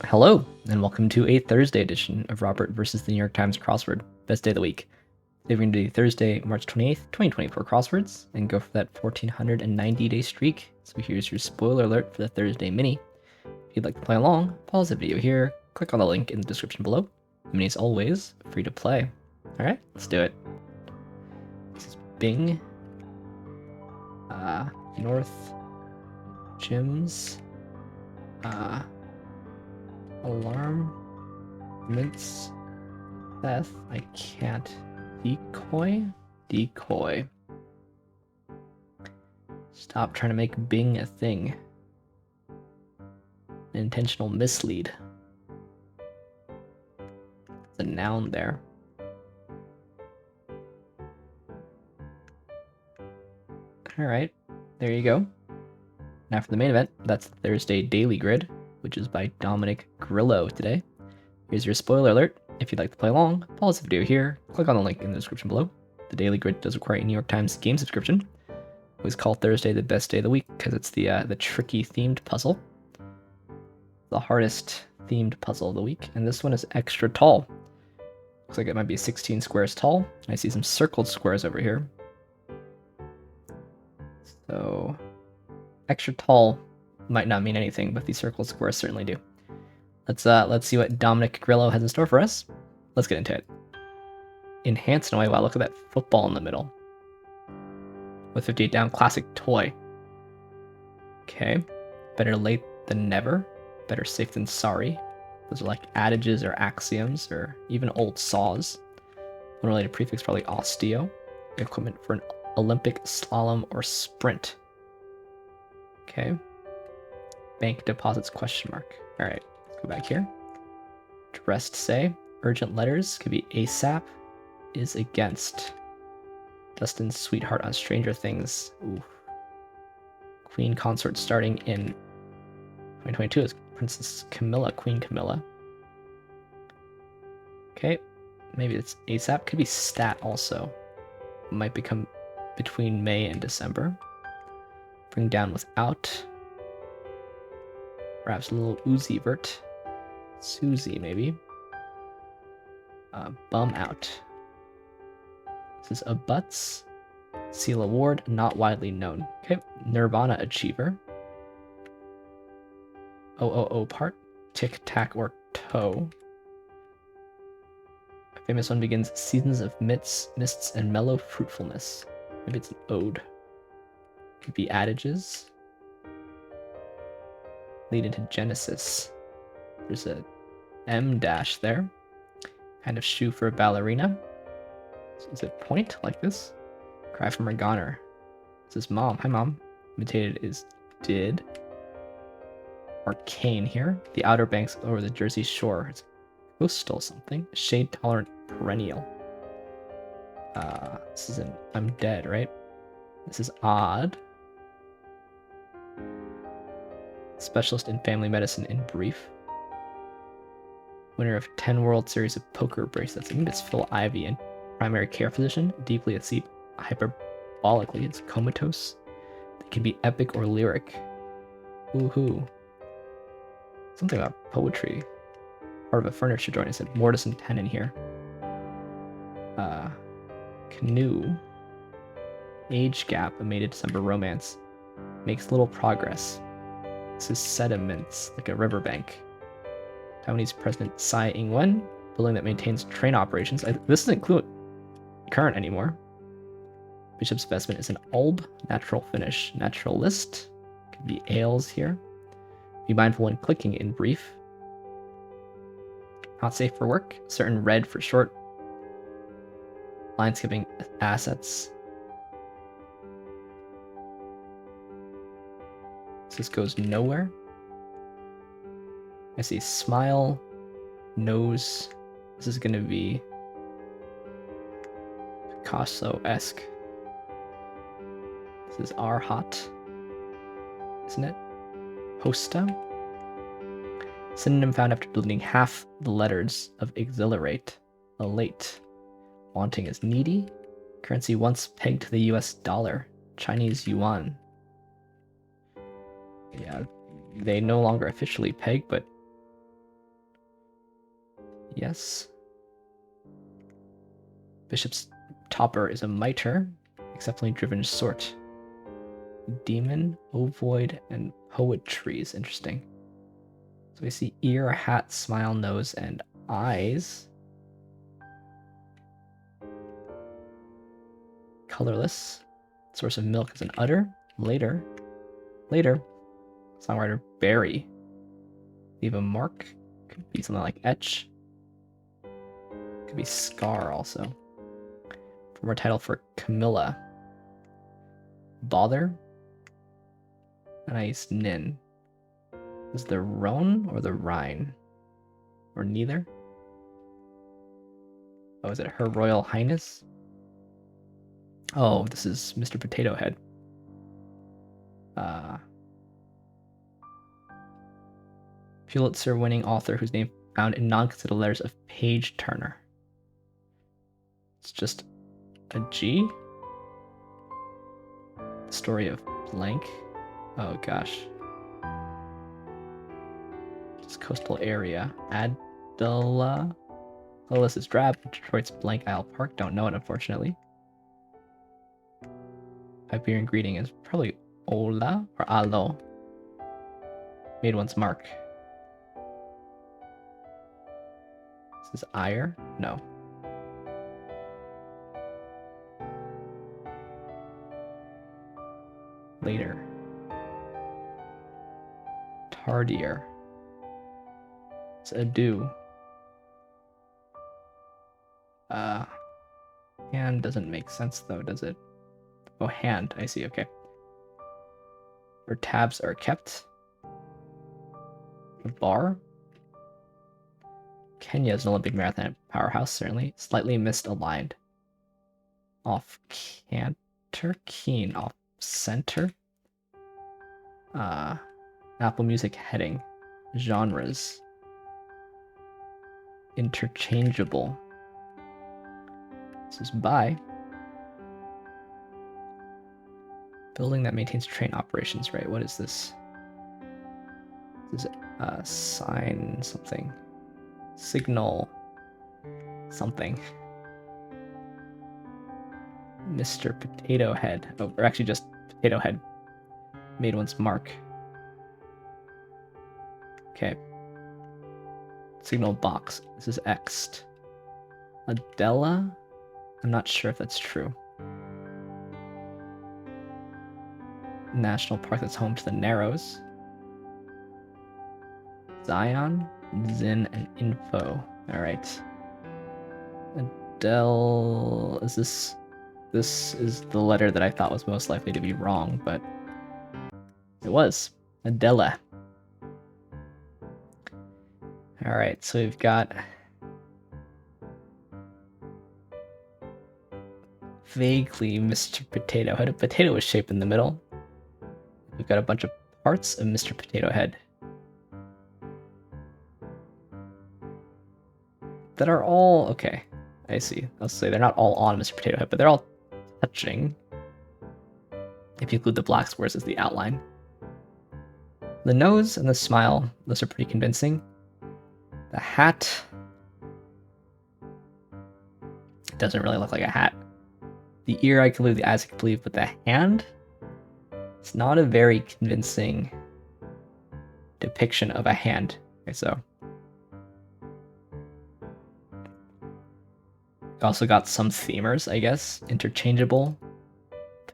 Hello, and welcome to a Thursday edition of Robert versus the New York Times Crossword, best day of the week. Today we're going to do Thursday, March 28th, 2024 crosswords, and go for that 1490-day streak. So here's your spoiler alert for the Thursday mini. If you'd like to play along, pause the video here, click on the link in the description below. The mini is always free to play. Alright, let's do it. This is Bing. North. Gyms. Alarm. Mince. Seth. I can't. Decoy. Stop trying to make Bing a thing. An intentional mislead. It's a noun there. Alright, there you go. Now for the main event, that's the Thursday Daily Grid, which is by Dominic Grillo today. Here's your spoiler alert. If you'd like to play along, pause the video here, click on the link in the description below. The Daily Grid does require a New York Times game subscription. I always call Thursday the best day of the week because it's the tricky themed puzzle. The hardest themed puzzle of the week, and this one is extra tall. Looks like it might be 16 squares tall. I see some circled squares over here. So, extra tall might not mean anything, but these circled squares certainly do. Let's see what Dominic Grillo has in store for us. Let's get into it. Enhance in a way. Wow, look at that football in the middle. With 58 down, classic toy. Okay. Better late than never. Better safe than sorry. Those are like adages or axioms or even old saws. Unrelated prefix, probably osteo. Equipment for an Olympic slalom or sprint. Okay. Bank deposits question mark. All right, let's go back here. Dressed say. Urgent letters could be ASAP is against. Dustin's sweetheart on Stranger Things. Ooh. Queen consort starting in 2022 is Princess Camilla, Queen Camilla. Okay, maybe it's ASAP. Could be stat also. Might become between May and December. Bring down without. Perhaps a little Uzi vert. Susie, maybe. Bum out. This is a butts. Seal award, not widely known. Okay, Nirvana achiever. OOO part. Tic tac or toe. A famous one begins seasons of mists and mellow fruitfulness. Maybe it's an ode. Could be adages. Lead into Genesis. There's a M dash there. Kind of shoe for a ballerina. Is it point like this? Cry from a goner. This is mom. Hi mom. Imitated is did. Arcane here. The Outer Banks over the Jersey Shore. It's coastal something. Shade tolerant perennial. This is an I'm dead, right? This is odd. Specialist in family medicine in brief. Winner of 10 World Series of Poker bracelets. I think it's Phil Ivey, and primary care physician. Deeply asleep, hyperbolically. It's comatose. They can be epic or lyric. Woohoo. Something about poetry. Part of a furniture joint. I said mortise and tenon here. Canoe. Age gap, a May to December romance. Makes little progress. This is sediments, like a riverbank. Taiwanese President Tsai Ing-wen, building that maintains train operations. This doesn't include current anymore. Bishop's Vestment is an Ulb, natural finish. Naturalist, could be ales here. Be mindful when clicking in brief. Not safe for work. Certain red for short. Line skipping assets. This goes nowhere. I see smile, nose. This is going to be Picasso-esque. This is Arhat, isn't it? Hosta. Synonym found after deleting half the letters of exhilarate. Elate. Wanting is needy. Currency once pegged to the US dollar. Chinese yuan. Yeah, they no longer officially peg, but Yes. Bishop's topper is a mitre, exceptionally driven sort. Demon, ovoid, and poetry is interesting. So we see ear, hat, smile, nose, and eyes. Colorless. Source of milk is an udder. Later. Songwriter Barry. Leave a mark. Could be something like etch. Could be scar also. Former title for Camilla. Bother. Nice nin. Is the Rhone or the Rhine? Or neither? Oh, is it Her Royal Highness? Oh, this is Mr. Potato Head. Pulitzer-winning author whose name found in non-considered letters of Page Turner. It's just a G? Story of blank? Oh gosh. Just coastal area. Adela? Oh, this is drab. Detroit's Blank Isle Park. Don't know it, unfortunately. Iberian greeting is probably Ola or Alo. Made one's mark. This is ire? No. Later. Tardier. It's adieu. Hand doesn't make sense though, does it? Oh, hand. I see, okay. Where tabs are kept. A bar. Kenya is an Olympic marathon powerhouse, certainly. Slightly misaligned. Off canter. Keen. Off center. Apple Music heading. Genres. Interchangeable. This is by. Building that maintains train operations, right? What is this? This is sign something. Signal something. Mr. Potato Head. Oh, or actually just Potato Head. Made one's mark. Okay. Signal box. This is X'd. Adela? I'm not sure if that's true. National park that's home to the Narrows. Zion, Zin, and Info. Alright. Adele... Is this... This is the letter that I thought was most likely to be wrong, but... It was. Adela. Alright, so we've got... Vaguely Mr. Potato Head. A potato is shaped in the middle. We've got a bunch of parts of Mr. Potato Head that are all... Okay, I see. I'll say they're not all on Mr. Potato Head, but they're all touching. If you include the black squares as the outline. The nose and the smile, those are pretty convincing. The hat doesn't really look like a hat. The ear I can believe, the eyes I can believe, but the hand? It's not a very convincing depiction of a hand. Okay, so. We also got some themers, I guess. Interchangeable.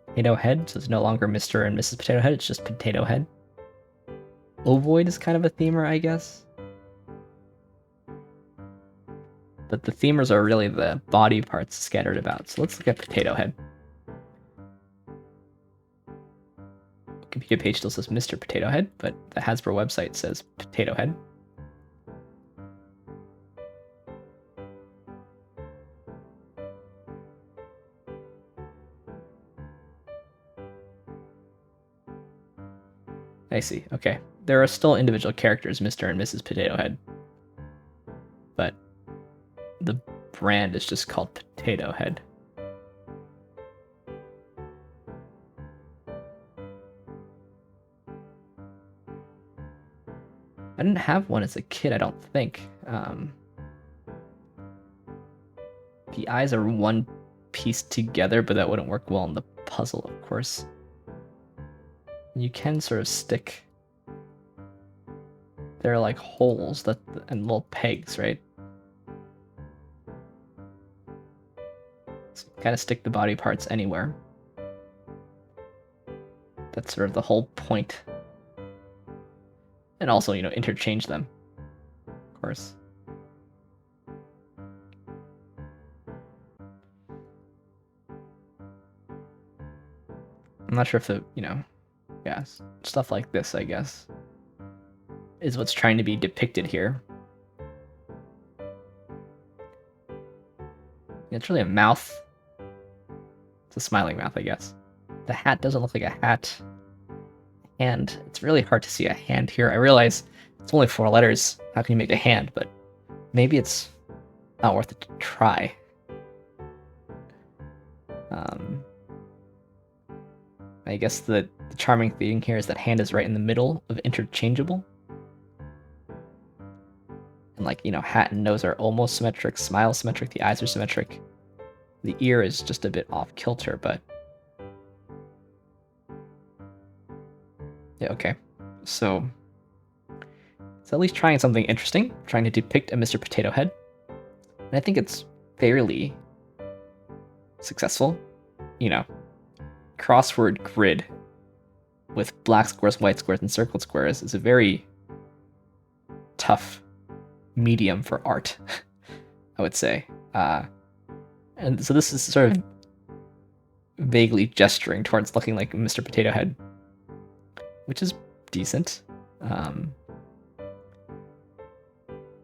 Potato Head, so it's no longer Mr. and Mrs. Potato Head, it's just Potato Head. Ovoid is kind of a themer, I guess. But the themers are really the body parts scattered about. So let's look at Potato Head. Wikipedia page still says Mr. Potato Head, but the Hasbro website says Potato Head. I see, okay. There are still individual characters, Mr. and Mrs. Potato Head. But the brand is just called Potato Head. I didn't have one as a kid, I don't think. The eyes are one piece together, but that wouldn't work well in the puzzle, of course. You can sort of stick... They're like holes and little pegs, right? So kind of stick the body parts anywhere. That's sort of the whole point. And also, interchange them, of course. I'm not sure if yeah, stuff like this, I guess, is what's trying to be depicted here. It's really a mouth. It's a smiling mouth, I guess. The hat doesn't look like a hat. And it's really hard to see a hand here. I realize it's only 4 letters. How can you make a hand? But maybe it's not worth it to try. I guess the charming thing here is that hand is right in the middle of interchangeable. And hat and nose are almost symmetric, smile symmetric, the eyes are symmetric. The ear is just a bit off kilter, but... Yeah, okay. So it's at least trying something interesting, trying to depict a Mr. Potato Head. And I think it's fairly successful. Crossword grid with black squares, white squares, and circled squares is a very tough medium for art, I would say. And so this is sort of vaguely gesturing towards looking like Mr. Potato Head, which is decent.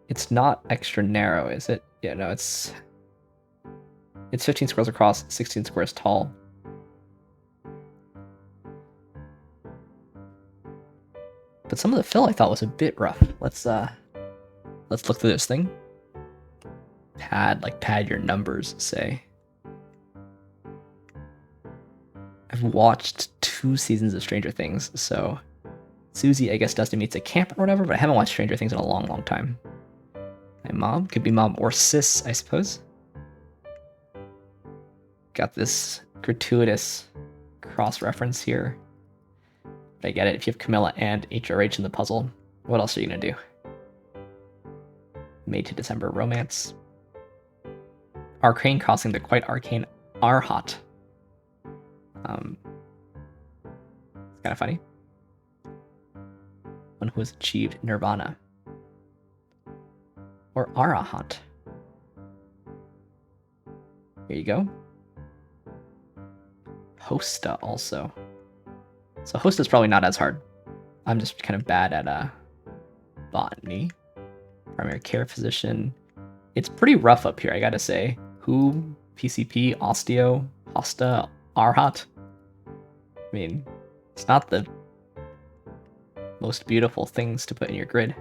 It's not extra narrow, is it? Yeah, no, it's 15 squares across, 16 squares tall. But some of the fill I thought was a bit rough. Let's look through this thing. Pad your numbers, say. I've watched 2 seasons of Stranger Things, so Susie, I guess, Dustin meets a camp or whatever, but I haven't watched Stranger Things in a long, long time. My mom? Could be mom or sis, I suppose. Got this gratuitous cross-reference here. But I get it, if you have Camilla and HRH in the puzzle, what else are you gonna do? May to December romance. Arcane crossing the quite arcane Arhat. It's kind of funny. One who has achieved nirvana. Or Arahant. Here you go. Hosta also. So Hosta's probably not as hard. I'm just kind of bad at botany. Primary care physician. It's pretty rough up here, I gotta say. Who, PCP, Osteo, Hosta, Arhat. I mean, it's not the most beautiful things to put in your grid.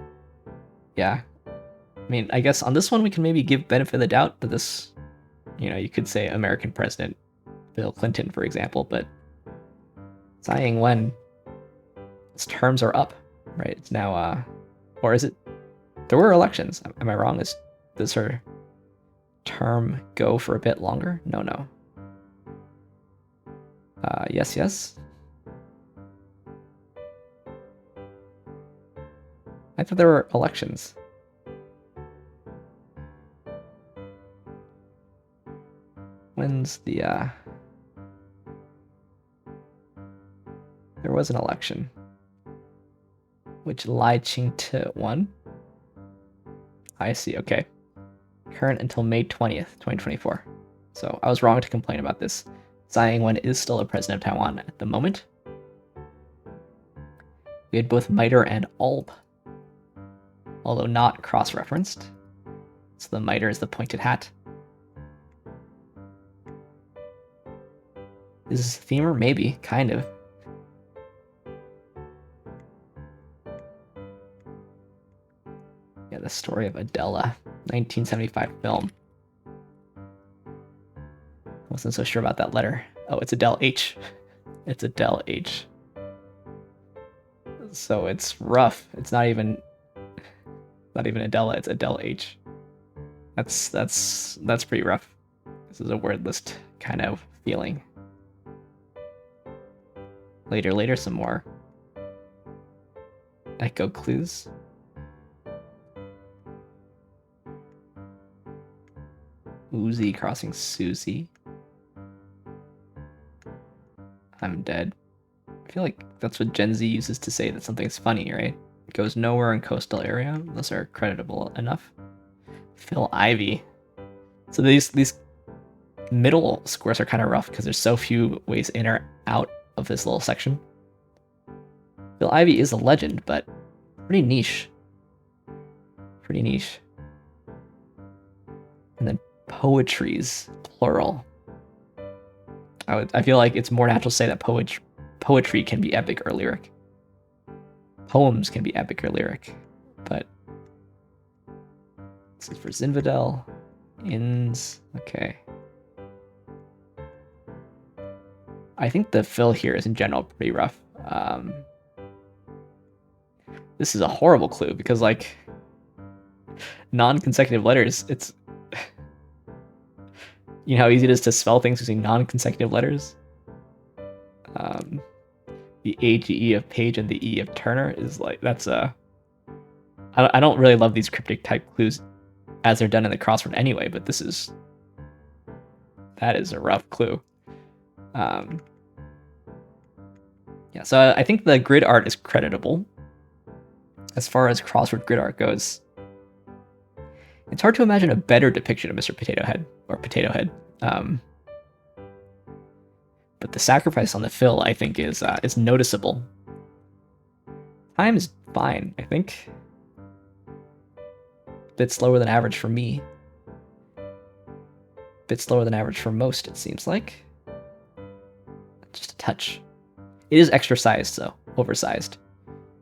Yeah. I mean, I guess on this one we can maybe give benefit of the doubt that this, you could say American President Bill Clinton, for example, but Tsai Ing-wen, its terms are up, right? It's now, or is it? There were elections. Am I wrong? Does her term go for a bit longer? No. Yes. I thought there were elections. When's the, There was an election. Which Lai Ching-te won? I see, okay. Current until May 20th, 2024. So I was wrong to complain about this. Tsai Ing-wen is still the president of Taiwan at the moment. We had both mitre and alb, although not cross-referenced. So the mitre is the pointed hat. Is this a themer? Maybe, kind of. Yeah, the story of Adela, 1975 film. Wasn't so sure about that letter. Oh, it's Adele H. It's Adele H. So it's rough. It's not even Adela, it's Adele H. That's pretty rough. This is a word list kind of feeling. Later, some more echo clues. Uzi crossing Susie. I'm dead. I feel like that's what Gen Z uses to say that something's funny, right? It goes nowhere in coastal area. Those are creditable enough. Phil Ivey. So these middle squares are kind of rough because there's so few ways in or out of this little section. Phil Ivey is a legend, but pretty niche. Pretty niche. And then poetries, plural. I feel like it's more natural to say that poetry can be epic or lyric. Poems can be epic or lyric, but this is for Zinfandel. Ins. Okay. I think the fill here is in general pretty rough. This is a horrible clue because, like, non-consecutive letters, it's... You know how easy it is to spell things using non-consecutive letters? The AGE of Page and the E of Turner is like, that's a... I don't really love these cryptic type clues as they're done in the crossword anyway, but this is... That is a rough clue. Yeah, so I think the grid art is creditable. As far as crossword grid art goes, it's hard to imagine a better depiction of Mr. Potato Head, or Potato Head. But the sacrifice on the fill, I think, is noticeable. Time is fine, I think. Bit slower than average for me. Bit slower than average for most, it seems like. Just a touch. It is extra sized, though. Oversized.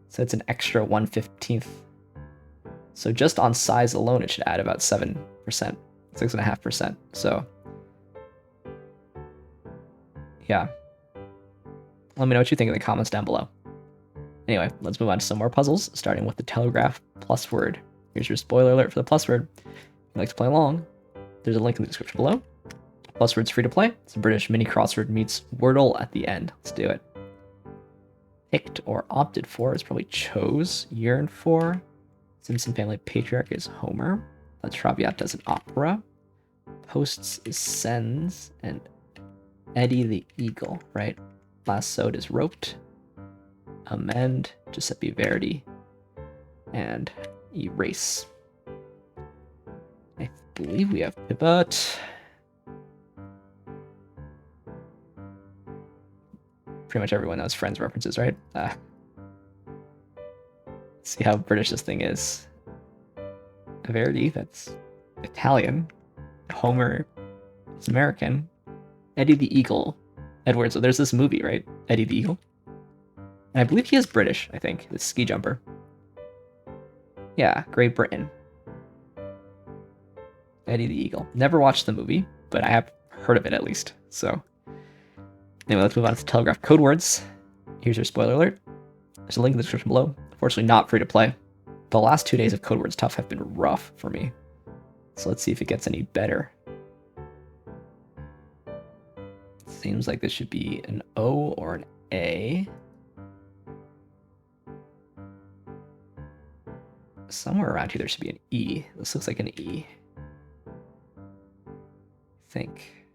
So it's an extra 1/15. So just on size alone, it should add about 7%. 6.5%. So, yeah. Let me know what you think in the comments down below. Anyway, let's move on to some more puzzles, starting with the Telegraph Plusword. Here's your spoiler alert for the Plusword. If you'd like to play along, there's a link in the description below. Plusword's free to play. It's a British mini crossword meets Wordle at the end. Let's do it. Picked or opted for is probably chose. Yearned for. Simpson family patriarch is Homer. La Traviata is an opera. Posts is sends. And Eddie the Eagle, right? Lassoed is roped. Amend, Giuseppe Verdi. And erase. I believe we have pivot. Pretty much everyone knows Friends references, right? See how British this thing is. Verdi, that's Italian. Homer is American. Eddie the Eagle. Edward, so there's this movie, right? Eddie the Eagle. And I believe he is British, I think. This ski jumper. Yeah, Great Britain. Eddie the Eagle. Never watched the movie, but I have heard of it at least. So, anyway, let's move on to Telegraph Codewords. Here's your spoiler alert. There's a link in the description below. Unfortunately, not free to play. The last 2 days of Codewords Tough have been rough for me. So let's see if it gets any better. Seems like this should be an O or an A. Somewhere around here there should be an E. This looks like an E. I think.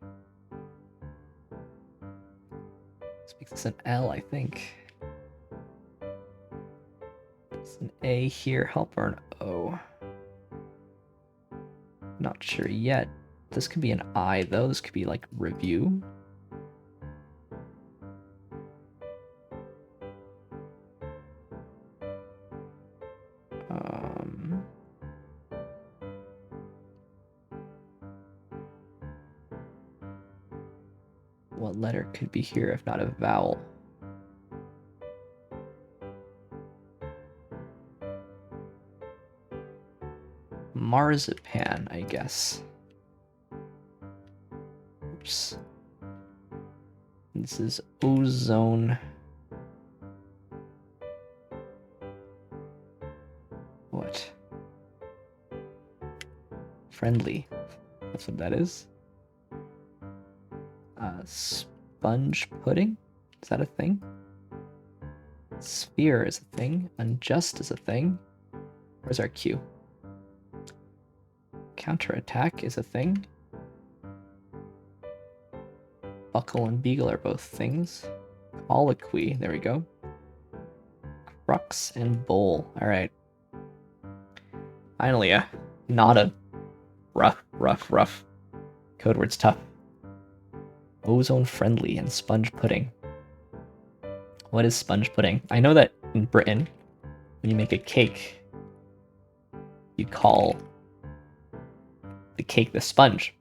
This makes this an L, I think. It's an A here, help, or an O. Not sure yet. This could be an I, though. This could be like review. What letter could be here if not a vowel? Marzipan, I guess. Oops. This is ozone. What? Friendly. That's what that is. Sponge pudding? Is that a thing? Sphere is a thing. Unjust is a thing. Where's our Q? Counterattack is a thing. Buckle and beagle are both things. Colloquy, there we go. Crux and bowl. Alright. Finally, not a rough. Codewords tough. Ozone friendly and sponge pudding. What is sponge pudding? I know that in Britain, when you make a cake, you call the cake the sponge.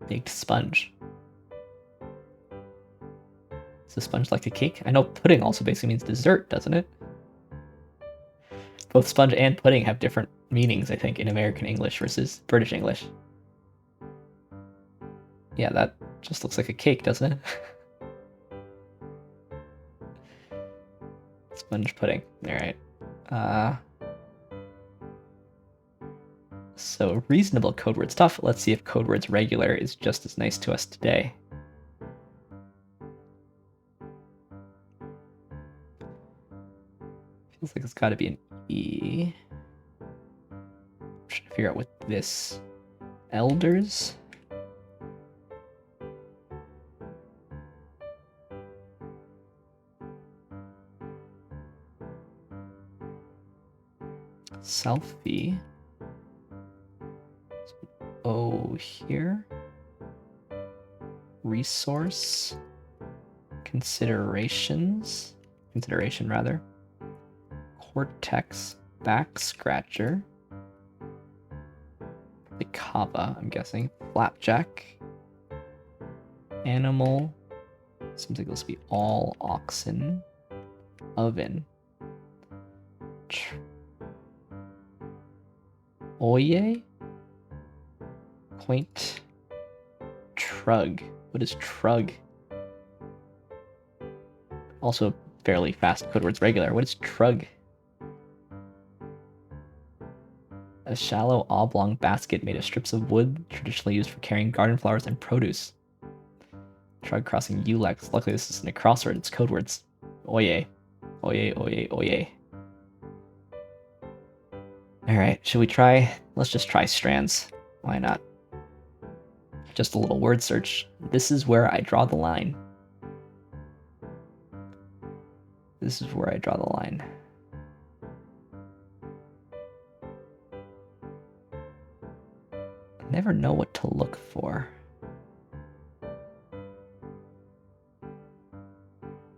Baked sponge. Is the sponge like a cake? I know pudding also basically means dessert, doesn't it? Both sponge and pudding have different meanings, I think, in American English versus British English. Yeah, that just looks like a cake, doesn't it? Sponge pudding. Alright. So reasonable codewords tough. Let's see if codewords regular is just as nice to us today. Feels like it's got to be an E. I'm trying to figure out what this. Elders? Selfie. O here. Resource. Consideration rather. Cortex. Back scratcher. The kava, I'm guessing. Flapjack. Animal. Seems like this will be all oxen. Oven. Oye? Quaint. Trug. What is trug? Also fairly fast codewords regular. What is trug? A shallow oblong basket made of strips of wood, traditionally used for carrying garden flowers and produce. Trug crossing Ulex. Luckily this isn't a crossword, it's codewords. Oye. Oye, oye, oye. Alright, should we try? Let's just try Strands. Why not? Just a little word search. This is where I draw the line. This is where I draw the line. I never know what to look for.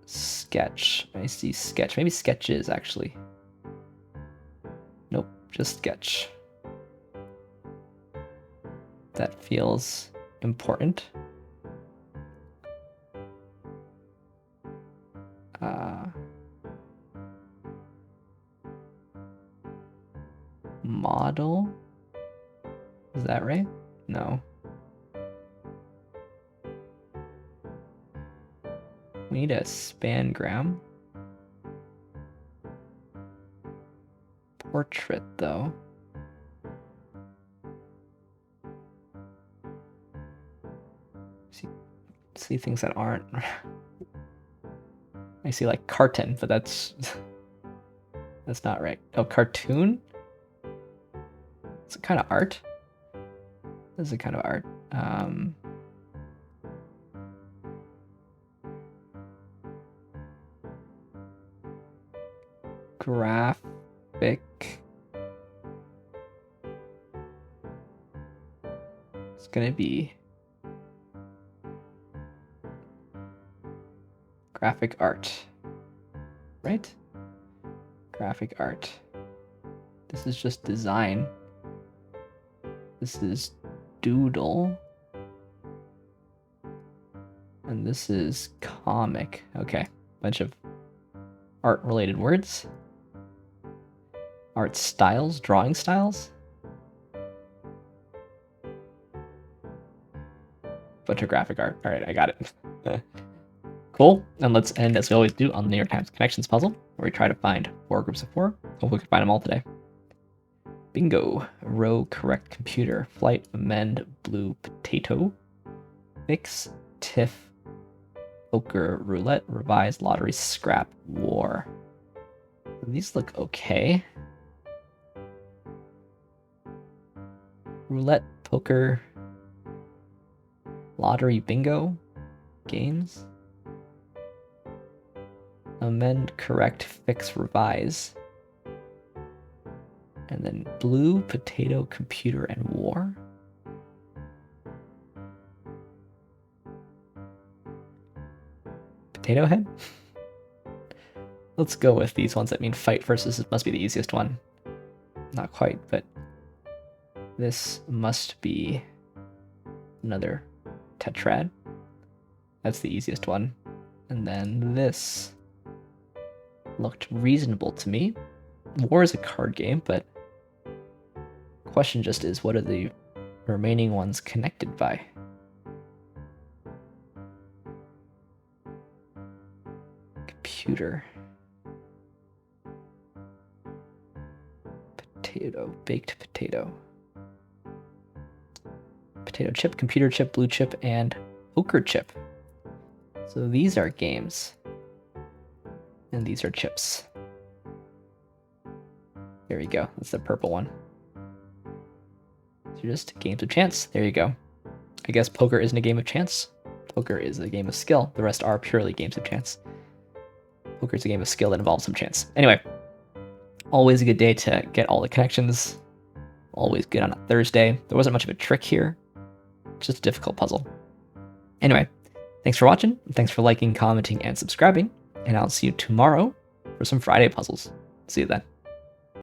Sketch. I see sketch. Maybe sketches, actually. Nope, just sketch. That feels important. Model? Is that right? No. We need a spangram. Portrait, though. See things that aren't. I see like carton, but that's not right. Oh, cartoon? It's a kind of art. This is a kind of art. Graphic. It's gonna be graphic art, right? Graphic art. This is just design. This is doodle. And this is comic. Okay, bunch of art-related words. Art styles, drawing styles. Bunch of graphic art. All right, I got it. Cool. And let's end, as we always do, on the New York Times Connections puzzle, where we try to find 4 groups of 4. Hope we can find them all today. Bingo. Row correct computer. Flight amend blue potato. Fix, Tiff, Poker, Roulette, Revise, Lottery, Scrap, War. These look okay. Roulette, Poker, Lottery, Bingo, Games. Amend, Correct, Fix, Revise. And then Blue, Potato, Computer, and War. Potato Head? Let's go with these ones that mean fight versus. It must be the easiest one. Not quite, but this must be another tetrad. That's the easiest one. And then this looked reasonable to me. War is a card game, but the question just is, what are the remaining ones connected by? Computer. Potato, baked potato. Potato chip, computer chip, blue chip, and poker chip. So these are games. And these are chips. There you go. That's the purple one. So just games of chance. There you go. I guess poker isn't a game of chance. Poker is a game of skill. The rest are purely games of chance. Poker is a game of skill that involves some chance. Anyway, always a good day to get all the connections. Always good on a Thursday. There wasn't much of a trick here. Just a difficult puzzle. Anyway, thanks for watching. Thanks for liking, commenting, and subscribing. And I'll see you tomorrow for some Friday puzzles. See you then.